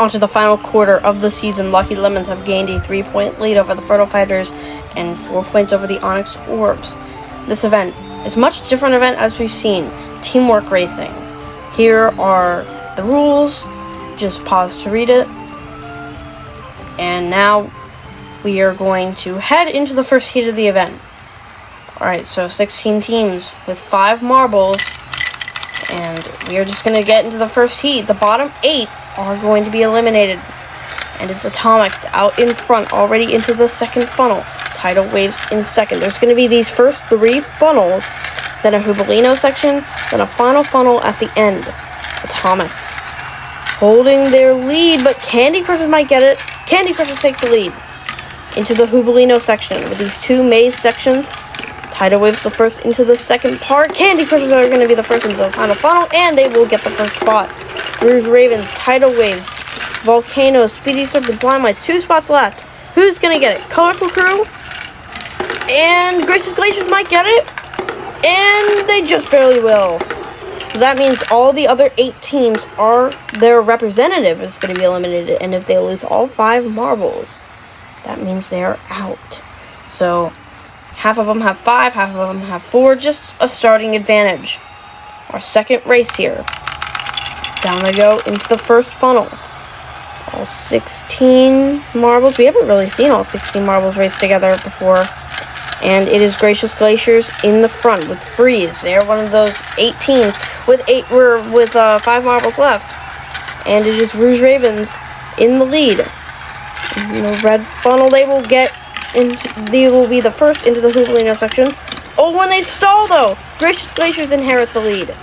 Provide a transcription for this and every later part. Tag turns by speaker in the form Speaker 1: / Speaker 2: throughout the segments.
Speaker 1: onto the final quarter of the season. Lucky Lemons have gained a 3-point lead over the Fertile Fighters and 4 points over the Onyx Orbs. This event is a much different event as we've seen. Teamwork racing. Here are the rules. Just pause to read it. And now we are going to head into the first heat of the event. Alright, so 16 teams with 5 marbles. And we are just going to get into the first heat. The bottom 8 are going to be eliminated. And it's Atomics out in front, already into the second funnel. Tidal Waves in second. There's going to be these first 3 funnels, then a Hubalino section, then a final funnel at the end. Atomics holding their lead, but Candy Crushers might get it. Candy Crushers take the lead into the Hubalino section with these 2 maze sections. Tidal Waves the first into the second part. Candy Crushers are going to be the first into the final funnel, and they will get the first spot. Rouge Ravens, Tidal Waves, Volcanoes, Speedy Serpents, Limelights, 2 spots left. Who's going to get it? Colorful Crew and Gracious Glaciers might get it, and they just barely will. So that means all the other 8 teams their representative is going to be eliminated, and if they lose all 5 marbles, that means they're out. So half of them have 5, half of them have 4, just a starting advantage. Our second race here. Down they go into the first funnel. All 16 marbles. We haven't really seen all 16 marbles race together before. And it is Gracious Glaciers in the front with Freeze. They're one of those 8 teams with 5 marbles left. And it is Rouge Ravens in the lead. In the red funnel, they will be the first into the Hubalino section. Oh, when they stall though, Gracious Glaciers inherit the lead.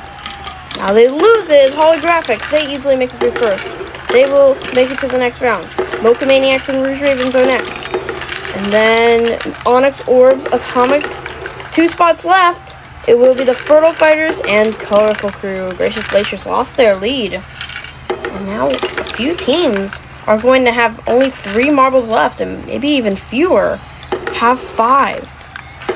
Speaker 1: Now they lose it as holographics. They easily make it through first. They will make it to the next round. Mocha Maniacs and Rouge Ravens are next. And then Onyx Orbs, Atomics, 2 spots left. It will be the Fertile Fighters and Colorful Crew. Gracious Glaciers lost their lead. And now a few teams are going to have only 3 marbles left, and maybe even fewer have 5.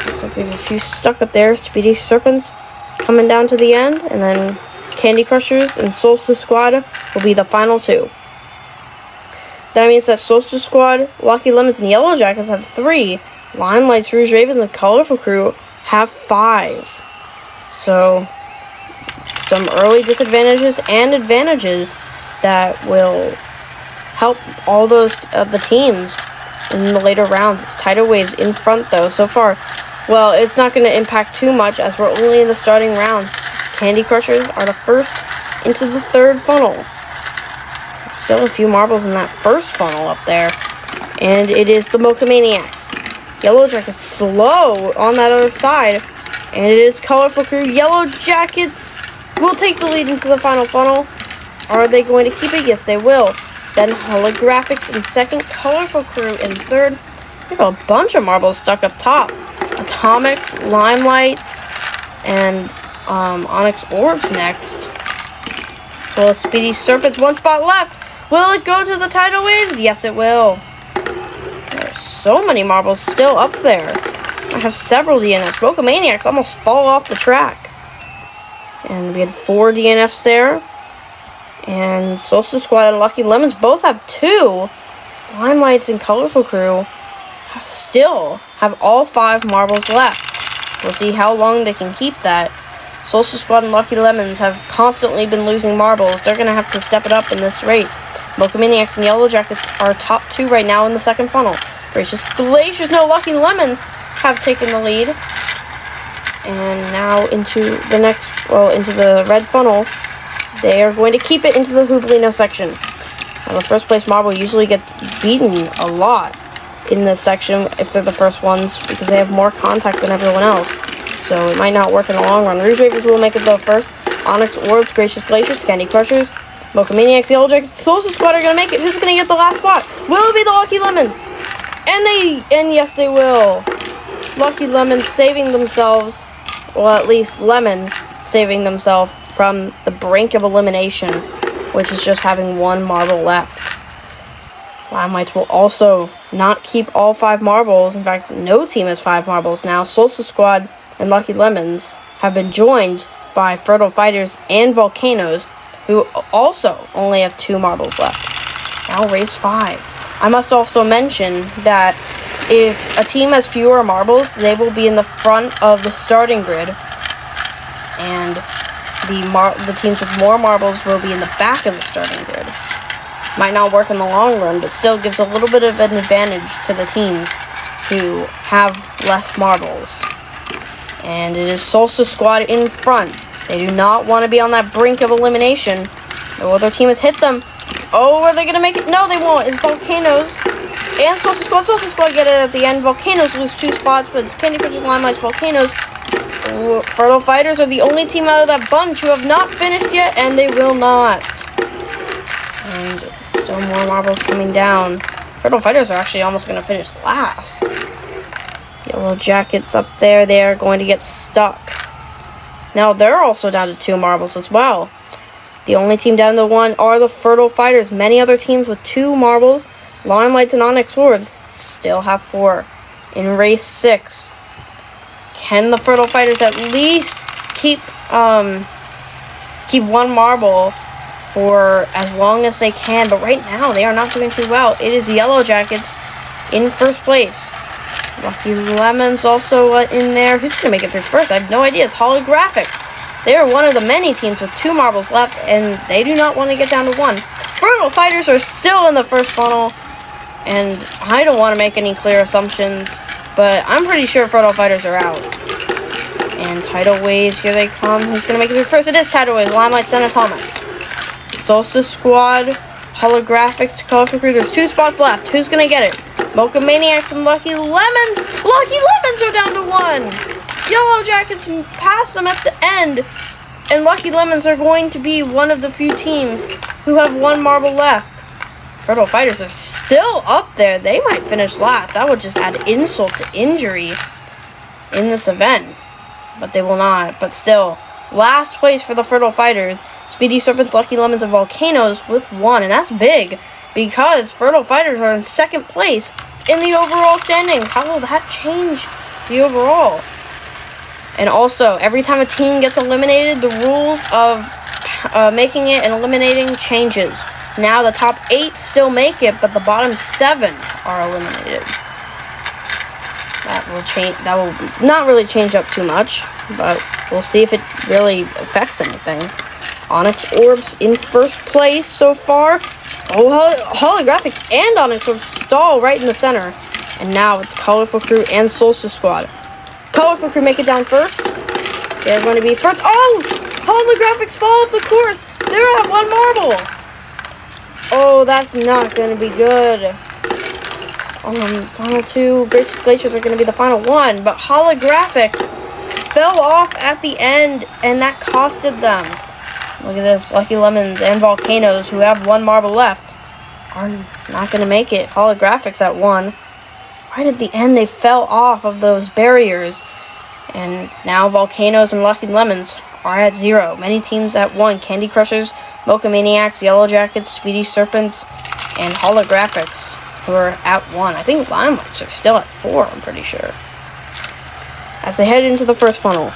Speaker 1: Looks like we have a few stuck up there. Speedy Serpents coming down to the end, and then Candy Crushers and Solstice Squad will be the final 2. That means that Solstice Squad, Lucky Lemons, and Yellow Jackets have 3. Limelights, Rouge Ravens, and the Colorful Crew have 5. So, some early disadvantages and advantages that will help all those the teams in the later rounds. It's Tidal Waves in front, though. So far, well, it's not going to impact too much as we're only in the starting rounds. Candy Crushers are the first into the third funnel. Still a few marbles in that first funnel up there. And it is the Mocha Maniacs. Yellow Jackets slow on that other side. And it is Colorful Crew. Yellow Jackets will take the lead into the final funnel. Are they going to keep it? Yes, they will. Then Holographics in second. Colorful Crew in third. We have a bunch of marbles stuck up top. Atomics, Limelights, and Onyx Orbs next. As well as Speedy Serpents. 1 spot left. Will it go to the Tidal Waves? Yes, it will. There's so many marbles still up there. I have several DNFs. Mocha Maniacs almost fall off the track. And we had 4 DNFs there. And Solstice Squad and Lucky Lemons both have 2. Limelights and Colorful Crew still have all 5 marbles left. We'll see how long they can keep that. Solstice Squad and Lucky Lemons have constantly been losing marbles. They're going to have to step it up in this race. Mocha Maniacs and Yellow Jackets are top 2 right now in the second funnel. Gracious Glaciers, no, Lucky Lemons have taken the lead. And now into the red funnel. They are going to keep it into the Hubalino section. Now, the first place marble usually gets beaten a lot in this section if they're the first ones because they have more contact than everyone else. So it might not work in the long run. Rouge Ravens will make it though first. Onyx Orbs, Gracious Glaciers, Candy Crushers, Mocha Maniacs, Yellow Jackets, Solstice Squad are going to make it. Who's going to get the last spot? Will it be the Lucky Lemons? And yes, they will. Lucky Lemons saving themselves, well, at least Lemon saving themselves from the brink of elimination, which is just having 1 marble left. Limelights will also not keep all 5 marbles. In fact, no team has 5 marbles now. Solstice Squad and Lucky Lemons have been joined by Fertile Fighters and Volcanoes, who also only have 2 marbles left. Now race 5. I must also mention that if a team has fewer marbles, they will be in the front of the starting grid. And the teams with more marbles will be in the back of the starting grid. Might not work in the long run, but still gives a little bit of an advantage to the teams who have less marbles. And it is Solstice Squad in front. They do not want to be on that brink of elimination. No other team has hit them. Oh, are they going to make it? No, they won't. It's Volcanoes and Solstice Squad. Solstice Squad get it at the end. Volcanoes lose 2 spots, but it's Candy Crushers, Limelights, Volcanoes. Ooh, Fertile Fighters are the only team out of that bunch who have not finished yet, and they will not. And still more marbles coming down. Fertile Fighters are actually almost going to finish last. Yellow Jackets up there, they are going to get stuck. Now they're also down to 2 marbles as well. The only team down to 1 are the Fertile Fighters. Many other teams with 2 marbles, Limelights and Onyx Orbs, still have 4. In race 6, can the Fertile Fighters at least keep 1 marble for as long as they can? But right now, they are not doing too well. It is Yellow Jackets in first place. Lucky Lemons also in there. Who's going to make it through first? I have no idea. It's Holographics. They are one of the many teams with 2 marbles left, and they do not want to get down to 1. Fertile Fighters are still in the first funnel, and I don't want to make any clear assumptions, but I'm pretty sure Fertile Fighters are out. And Tidal Waves, here they come. Who's going to make it through first? It is Tidal Waves, Limelights, and Atomics. Solstice Squad, Holographics, Colorful Crew. There's 2 spots left. Who's going to get it? Mocha Maniacs and Lucky Lemons. Lucky Lemons are down to 1. Yellow Jackets passed them at the end. And Lucky Lemons are going to be one of the few teams who have 1 marble left. Fertile Fighters are still up there. They might finish last. That would just add insult to injury in this event. But they will not. But still, last place for the Fertile Fighters. Speedy Serpents, Lucky Lemons, and Volcanoes with 1. And that's big, because Fertile Fighters are in second place in the overall standings. How will that change the overall? And also, every time a team gets eliminated, the rules of making it and eliminating changes. Now the top 8 still make it, but the bottom 7 are eliminated. That will change. That will not really change up too much, but we'll see if it really affects anything. Onyx Orbs in first place so far. Oh, Holographics and Onyx Orbs stall right in the center. And now it's Colorful Crew and Solstice Squad. Colorful Crew make it down first. They're going to be first. Oh! Holographics fall off the course. They're at 1 marble. Oh, that's not going to be good. Final 2. Gracious Glaciers are going to be the final 1. But Holographics fell off at the end, and that costed them. Look at this. Lucky Lemons and Volcanoes, who have 1 marble left, are not going to make it. Holographics at 1. Right at the end, they fell off of those barriers. And now Volcanoes and Lucky Lemons are at 0. Many teams at 1. Candy Crushers, Mocha Maniacs, Yellow Jackets, Speedy Serpents, and Holographics, who are at 1. I think Limelights are still at 4, I'm pretty sure. As they head into the first funnel,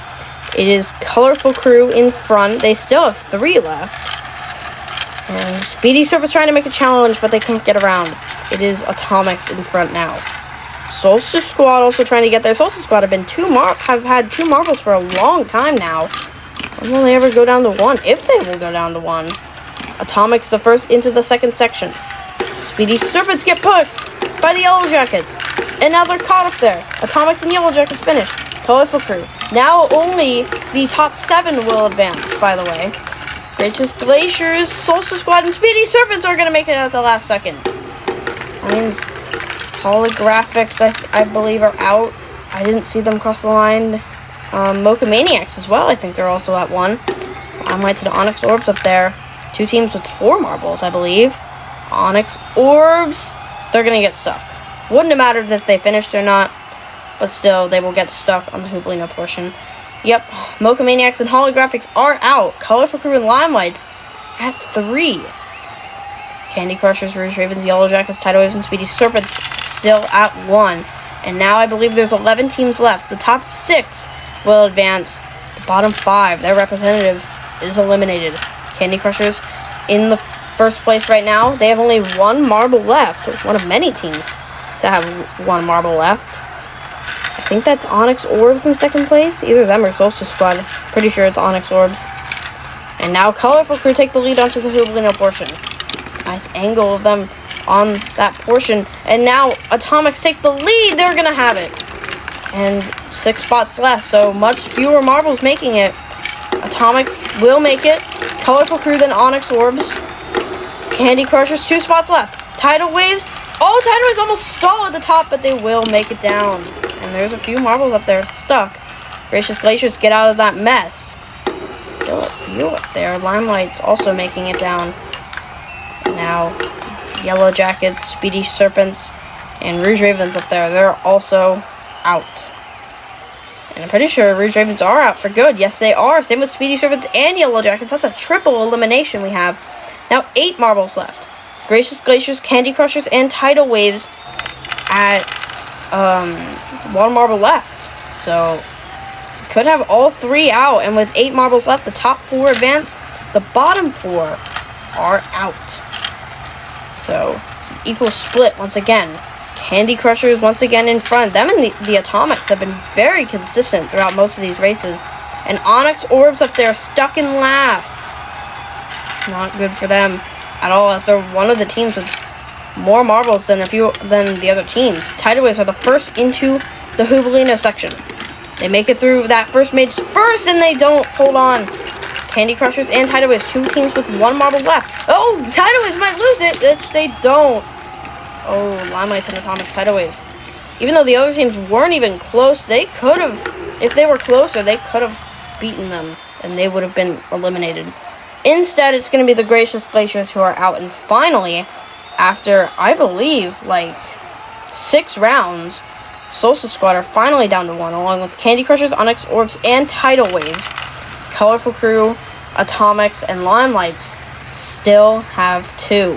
Speaker 1: it is Colorful Crew in front. They still have 3 left. And Speedy Serpents trying to make a challenge, but they can't get around. It is Atomics in front now. Solstice Squad also trying to get there. Solstice Squad have had 2 marbles for a long time now. When will they ever go down to 1? If they will go down to 1. Atomics the first into the second section. Speedy Serpents get pushed by the Yellow Jackets. And now they're caught up there. Atomics and Yellow Jackets finish. Colorful Crew. Now only the top 7 will advance, by the way. Gracious Glaciers, Solstice Squad, and Speedy Serpents are going to make it at the last second. That means Holographics, I believe, are out. I didn't see them cross the line. Mocha Maniacs as well, I think they're also at 1. Limelights and Onyx Orbs up there. 2 teams with 4 marbles, I believe. Onyx Orbs, they're going to get stuck. Wouldn't have mattered if they finished or not, but still, they will get stuck on the Hooplina portion. Yep, Mocha Maniacs and Holographics are out. Colorful Crew and Limelights at 3. Candy Crushers, Rouge Ravens, Yellow Jackets, Tidal Waves, and Speedy Serpents still at 1. And now I believe there's 11 teams left. The top 6 will advance. The bottom 5, their representative is eliminated. Candy Crushers in the first place right now. They have only one marble left. One of many teams to have one marble left. I think that's Onyx Orbs in second place. Either them or Solstice Squad. Pretty sure it's Onyx Orbs. And now Colorful Crew take the lead onto the Hublino portion. Nice angle of them on that portion. And now Atomics take the lead. They're going to have it. And 6 spots left, so much fewer marbles making it. Atomics will make it. Colorful Crew, then Onyx Orbs. Candy Crushers, 2 spots left. Tidal Waves. Oh, Tidal Waves almost stall at the top, but they will make it down. And there's a few marbles up there stuck. Gracious Glaciers get out of that mess. Still a few up there. Limelight's also making it down. Now, Yellow Jackets, Speedy Serpents, and Rouge Ravens up there. They're also out. And I'm pretty sure Rouge Ravens are out for good. Yes, they are. Same with Speedy Serpents and Yellow Jackets. That's a triple elimination we have. Now 8 marbles left. Gracious Glaciers, Candy Crushers, and Tidal Waves at 1 marble left. So could have all 3 out. And with 8 marbles left, the top 4 advance. The bottom 4 are out. So it's an equal split once again. Candy Crushers once again in front. Them and the Atomics have been very consistent throughout most of these races. And Onyx Orbs up there stuck in last. Not good for them at all, as they're one of the teams with more marbles than the other teams. Tidal Waves are the first into the Hublino section. They make it through that first maze first, and they don't hold on. Candy Crushers and Tidal Waves, 2 teams with 1 marble left. Oh, Tidal Waves might lose it, which they don't. Oh, Limelights and Atomics, Tidal Waves. Even though the other teams weren't even close, they could have, if they were closer, they could have beaten them, and they would have been eliminated. Instead, it's going to be the Gracious Glaciers who are out. And finally, after, I believe, like 6 rounds, Solstice Squad are finally down to 1, along with Candy Crushers, Onyx Orbs, and Tidal Waves. Colorful Crew, Atomics, and Limelights still have 2.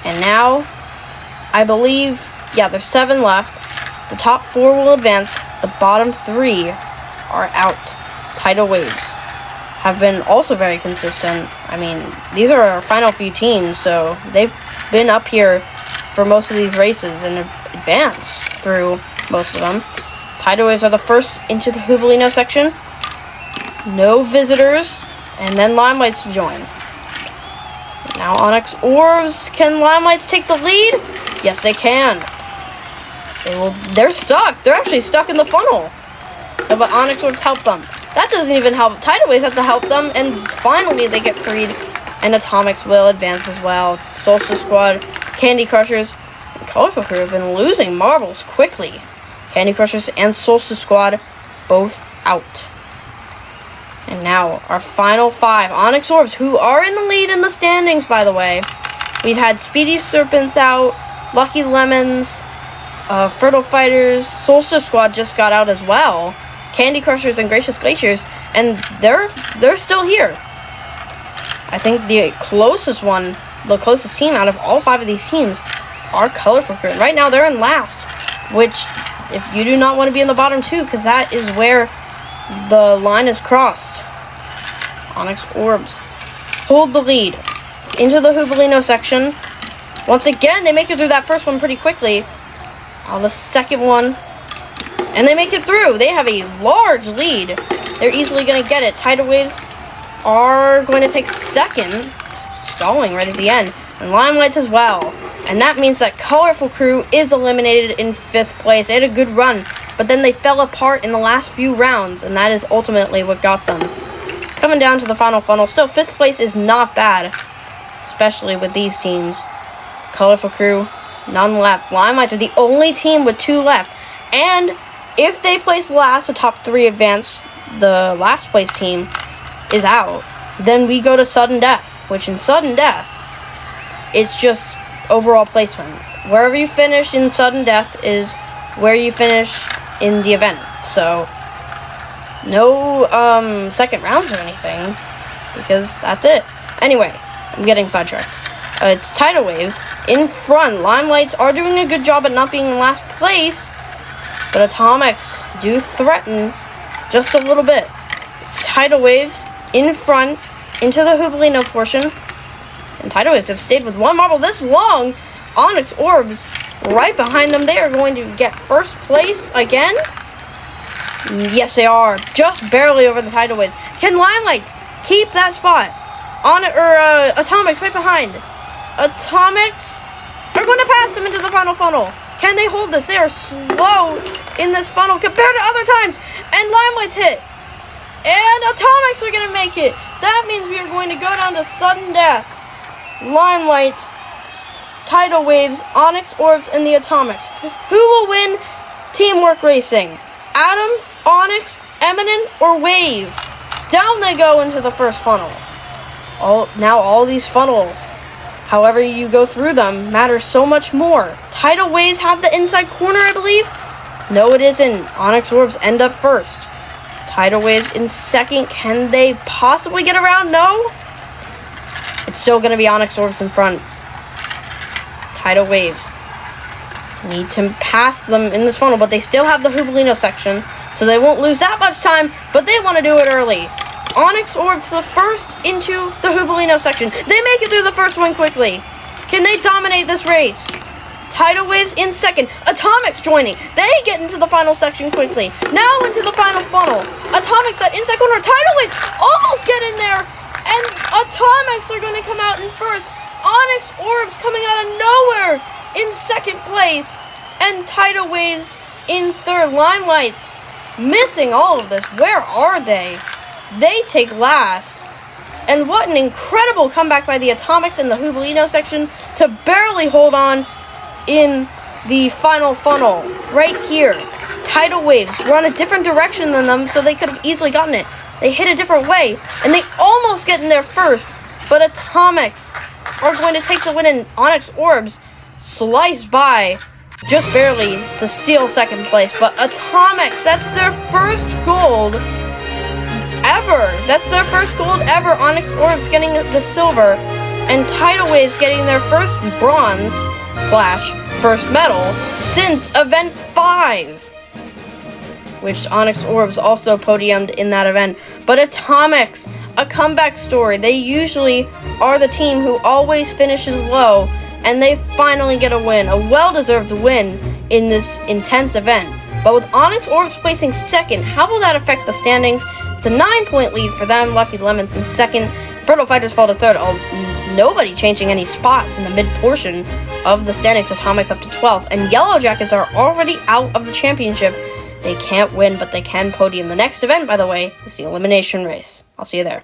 Speaker 1: And now, I believe, yeah, there's 7 left. The top 4 will advance. The bottom 3 are out. Tidal Waves have been also very consistent. I mean, these are our final few teams, so they've been up here for most of these races and have advanced through most of them. Tidal Waves are the first into the Hublino section. No visitors, and then Limelights join. Now Onyx Orbs, can Limelights take the lead? Yes, they can. They're stuck. They're actually stuck in the funnel. But Onyx Orbs help them. That doesn't even help. Tidal Waves have to help them, and finally they get freed, and Atomics will advance as well. Solstice Squad, Candy Crushers, and Colorful Crew have been losing marbles quickly. Candy Crushers and Solstice Squad both out. And now our final 5, Onyx Orbs, who are in the lead in the standings, by the way. We've had Speedy Serpents out, Lucky Lemons, Fertile Fighters, Solstice Squad just got out as well. Candy Crushers and Gracious Glaciers, and they're still here. I think the closest team out of all 5 of these teams are Colorful Crew. Right now they're in last, which if you do not want to be in the bottom 2, because that is where the line is crossed. Onyx Orbs hold the lead into the Hublino section. Once again, they make it through that first one pretty quickly. The second one, and they make it through. They have a large lead. They're easily going to get it. Tidal Waves are going to take second, stalling right at the end, and Limelights as well. And that means that Colorful Crew is eliminated in 5th place. They had a good run, but then they fell apart in the last few rounds, and that is ultimately what got them. Coming down to the final funnel, still 5th place is not bad, especially with these teams. Colorful Crew, none left. Limelights are the only team with 2 left, and if they place last, the top 3 advance, the last place team is out, then we go to sudden death, which in sudden death, it's just overall placement. Wherever you finish in sudden death is where you finish in the event. So no second rounds or anything, because that's it. Anyway, I'm getting sidetracked. It's Tidal Waves in front. Limelights are doing a good job at not being in last place, but Atomics do threaten just a little bit. It's Tidal Waves in front into the Hublino portion. And Tidal Waves have stayed with one marble this long. Onyx Orbs right behind them. They are going to get first place again. Yes, they are. Just barely over the Tidal Waves. Can Limelights keep that spot? Atomics right behind. Atomics are going to pass them into the final funnel. Can they hold this? They are slow in this funnel compared to other times. And Limelights hit. And Atomics are going to make it. That means we are going to go down to sudden death. Limelights, Tidal Waves, Onyx Orbs, and the Atomics. Who will win Teamwork Racing? Atom, Onyx, M&H, or Wave? Down they go into the first funnel. Now all these funnels, however you go through them, matter so much more. Tidal Waves have the inside corner, I believe. No, it isn't. Onyx Orbs end up first. Tidal Waves in second. Can they possibly get around? No. It's still going to be Onyx Orbs in front. Tidal Waves need to pass them in this funnel, but they still have the Hubalino section, so they won't lose that much time, but they want to do it early. Onyx Orbs the first into the Hubalino section. They make it through the first one quickly. Can they dominate this race? Tidal Waves in second. Atomics joining. They get into the final section quickly. Now into the final funnel. Atomics at inside corner. Tidal Waves almost get in there. And Atomics are going to come out in first. Onyx Orbs coming out of nowhere in second place. And Tidal Waves in third. Limelights missing all of this. Where are they? They take last. And what an incredible comeback by the Atomics in the Hubalino section to barely hold on in the final funnel. Right here. Tidal Waves run a different direction than them, so they could have easily gotten it. They hit a different way, and they almost get in there first. But Atomics are going to take the win, and Onyx Orbs sliced by just barely to steal second place. But Atomics, that's their first gold ever. That's their first gold ever. Onyx Orbs getting the silver, and Tidal Waves getting their first bronze / first medal since Event 5, which Onyx Orbs also podiumed in that event. But Atomics, a comeback story. They usually are the team who always finishes low, and they finally get a win, a well-deserved win in this intense event. But with Onyx Orbs placing second, how will that affect the standings? It's a 9-point lead for them. Lucky Lemons in second. Fertile Fighters fall to third. Nobody changing any spots in the mid-portion of the standings. Atomics up to 12th. And Yellow Jackets are already out of the championship. They can't win, but they can podium. The next event, by the way, is the elimination race. I'll see you there.